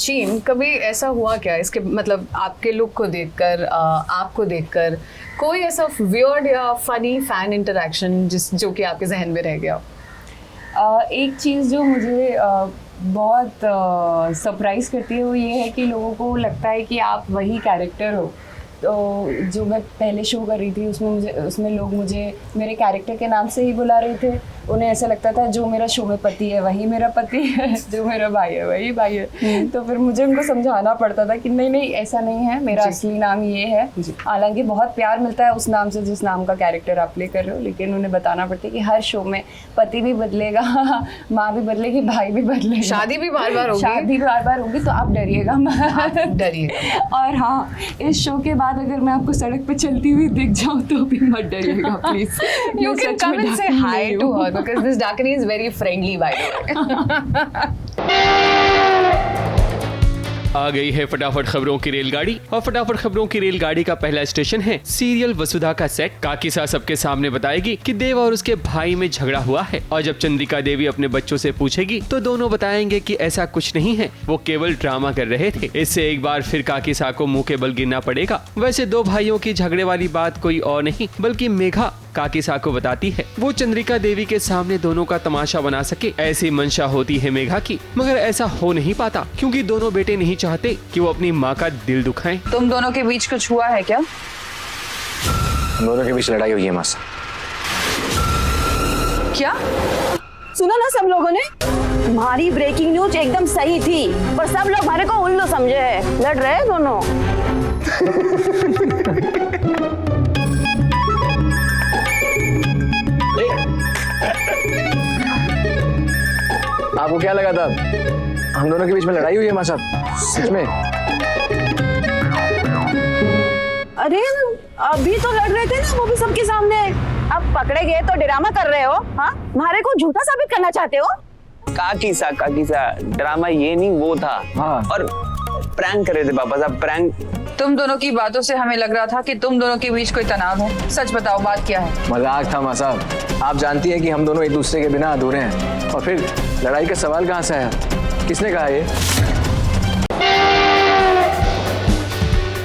शीन, कभी ऐसा हुआ क्या इसके मतलब आपके लुक को देखकर, आपको देखकर कोई ऐसा वियर्ड या फनी फैन इंटरेक्शन जो कि आपके जहन में रह गया? एक चीज़ जो मुझे बहुत सरप्राइज़ करती है वो ये है कि लोगों को लगता है कि आप वही कैरेक्टर हो। तो जो मैं पहले शो कर रही थी उसमें लोग मुझे मेरे कैरेक्टर के नाम से ही बुला रहे थे। उन्हें ऐसा लगता था जो मेरा शो में पति है वही मेरा पति है, जो मेरा भाई है वही भाई है। तो फिर मुझे उनको समझाना पड़ता था कि नहीं नहीं ऐसा नहीं है, मेरा असली नाम ये है। हालांकि बहुत प्यार मिलता है उस नाम से जिस नाम का कैरेक्टर आप प्ले कर रहे हो, लेकिन उन्हें बताना पड़ता है कि हर शो में पति भी बदलेगा, माँ भी बदलेगी, भाई भी बदलेगा, शादी भी बार बार होगी, तो आप डरिएगा मत। और हाँ, इस शो के बाद अगर मैं आपको सड़क पे चलती हुई दिख जाऊँ तो भी मत डरिएगा please. You can come and say hi to her because this Dakini is very friendly by the way. आ गई है फटाफट खबरों की रेलगाड़ी, और फटाफट खबरों की रेलगाड़ी का पहला स्टेशन है सीरियल वसुधा का सेट। काकीसा सबके सामने बताएगी कि देव और उसके भाई में झगड़ा हुआ है, और जब चंद्रिका देवी अपने बच्चों से पूछेगी तो दोनों बताएंगे कि ऐसा कुछ नहीं है, वो केवल ड्रामा कर रहे थे। इससे एक बार फिर काकीसा को मुंह के बल गिरना पड़ेगा। वैसे दो भाइयों की झगड़े वाली बात कोई और नहीं बल्कि मेघा काकीसा को बताती है वो चंद्रिका देवी के सामने दोनों का तमाशा बना सके, ऐसी मंशा होती है मेघा की। मगर ऐसा हो नहीं पाता क्योंकि दोनों बेटे नहीं चाहते कि वो अपनी माँ का दिल दुखाएं। तुम दोनों के बीच कुछ हुआ है क्या? हम दोनों के बीच लड़ाई हुई है मासा। क्या सुना ना सब लोगों ने? तुम्हारी ब्रेकिंग न्यूज एकदम सही थी, पर सब लोग हमारे को उल्लू समझे हैं। लड़ रहे हैं दोनों। आपको क्या लगा था हम दोनों के बीच में लड़ाई हुई है मासा? सच में? अरे अभी तो लड़ रहे थे ना, वो भी सबके सामने। अब पकड़े गए तो ड्रामा कर रहे हो? हाँ, हमारे को झूठा साबित करना चाहते हो? काकीसा ड्रामा ये नहीं वो था। हाँ। और प्रैंक कर रहे थे पापा साहब, प्रैंक। तुम दोनों की बातों से हमें लग रहा था कि तुम दोनों के बीच कोई तनाव है। सच बताओ, बात क्या है? मजाक था मासा। आप जानती हैं कि हम दोनों एक दूसरे के बिना अधूरे हैं, और फिर लड़ाई का सवाल कहाँ से आया? किसने कहा ये?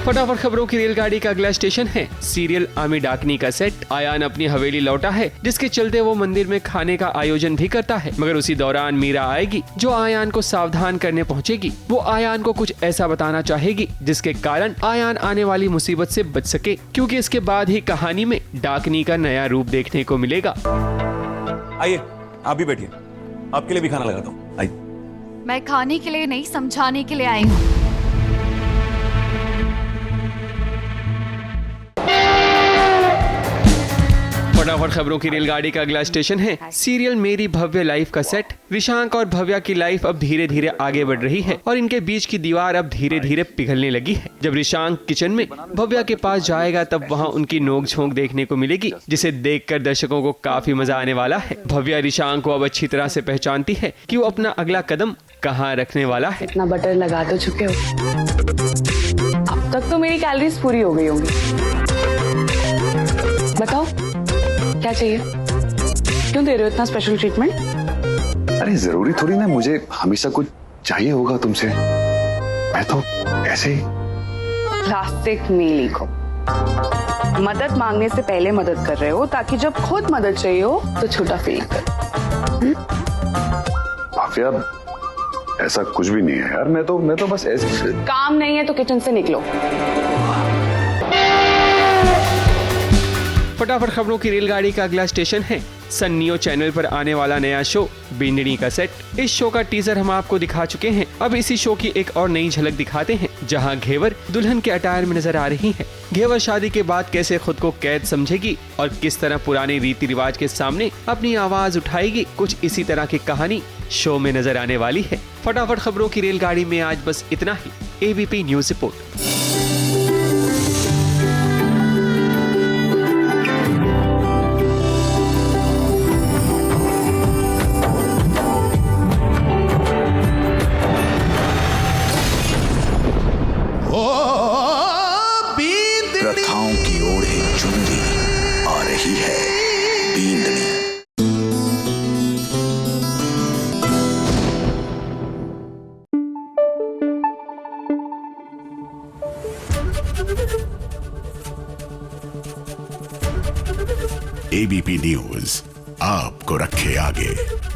फटाफट खबरों की रेलगाड़ी का अगला स्टेशन है सीरियल आमी डाकनी का सेट। आयान अपनी हवेली लौटा है, जिसके चलते वो मंदिर में खाने का आयोजन भी करता है। मगर उसी दौरान मीरा आएगी जो आयान को सावधान करने पहुंचेगी। वो आयान को कुछ ऐसा बताना चाहेगी जिसके कारण आयान आने वाली मुसीबत से बच सके, क्योंकि इसके बाद ही कहानी में डाकनी का नया रूप देखने को मिलेगा। आइए आप भी बैठिए, आपके लिए भी खाना लगाता हूँ। आइए। मैं खाने के लिए नहीं, समझाने के लिए आई हूँ। फटाफट खबरों की रेलगाड़ी का अगला स्टेशन है सीरियल मेरी भव्य लाइफ का सेट। रिशांक और भव्या की लाइफ अब धीरे धीरे आगे बढ़ रही है और इनके बीच की दीवार अब धीरे धीरे पिघलने लगी है। जब रिशांक किचन में भव्या के पास जाएगा तब वहाँ उनकी नोक-झोंक देखने को मिलेगी, जिसे देखकर दर्शकों को काफी मजा आने वाला है। भव्या रिशांक को अब अच्छी तरह से पहचानती है कि वो अपना अगला कदम कहाँ रखने वाला है। इतना बटर लगा तो चुके हो, अब तक तो मेरी कैलोरीज पूरी हो गई होंगी। बताओ क्या चाहिए? क्यों दे रहे हो इतना स्पेशल ट्रीटमेंट? अरे जरूरी थोड़ी ना मुझे हमेशा कुछ चाहिए होगा तुमसे, मैं तो ऐसे ही। प्लास्टिक में लिखो, मदद मांगने से पहले मदद कर रहे हो ताकि जब खुद मदद चाहिए हो तो छोटा फील करो। भाव्या ऐसा कुछ भी नहीं है यार, मैं तो बस ऐसे। काम नहीं है तो किचन से निकलो। फटाफट खबरों की रेलगाड़ी का अगला स्टेशन है सन नियो चैनल पर आने वाला नया शो बींदनी का सेट। इस शो का टीजर हम आपको दिखा चुके हैं। अब इसी शो की एक और नई झलक दिखाते हैं, जहां घेवर दुल्हन के अटायर में नजर आ रही है। घेवर शादी के बाद कैसे खुद को कैद समझेगी और किस तरह पुराने रीति रिवाज के सामने अपनी आवाज उठाएगी, कुछ इसी तरह की कहानी शो में नजर आने वाली है। फटाफट खबरों की रेलगाड़ी में आज बस इतना ही। ABP news report. प्रथाओं की ओर एक चुनरी आ रही है, बींदनी। एबीपी न्यूज आपको रखे आगे।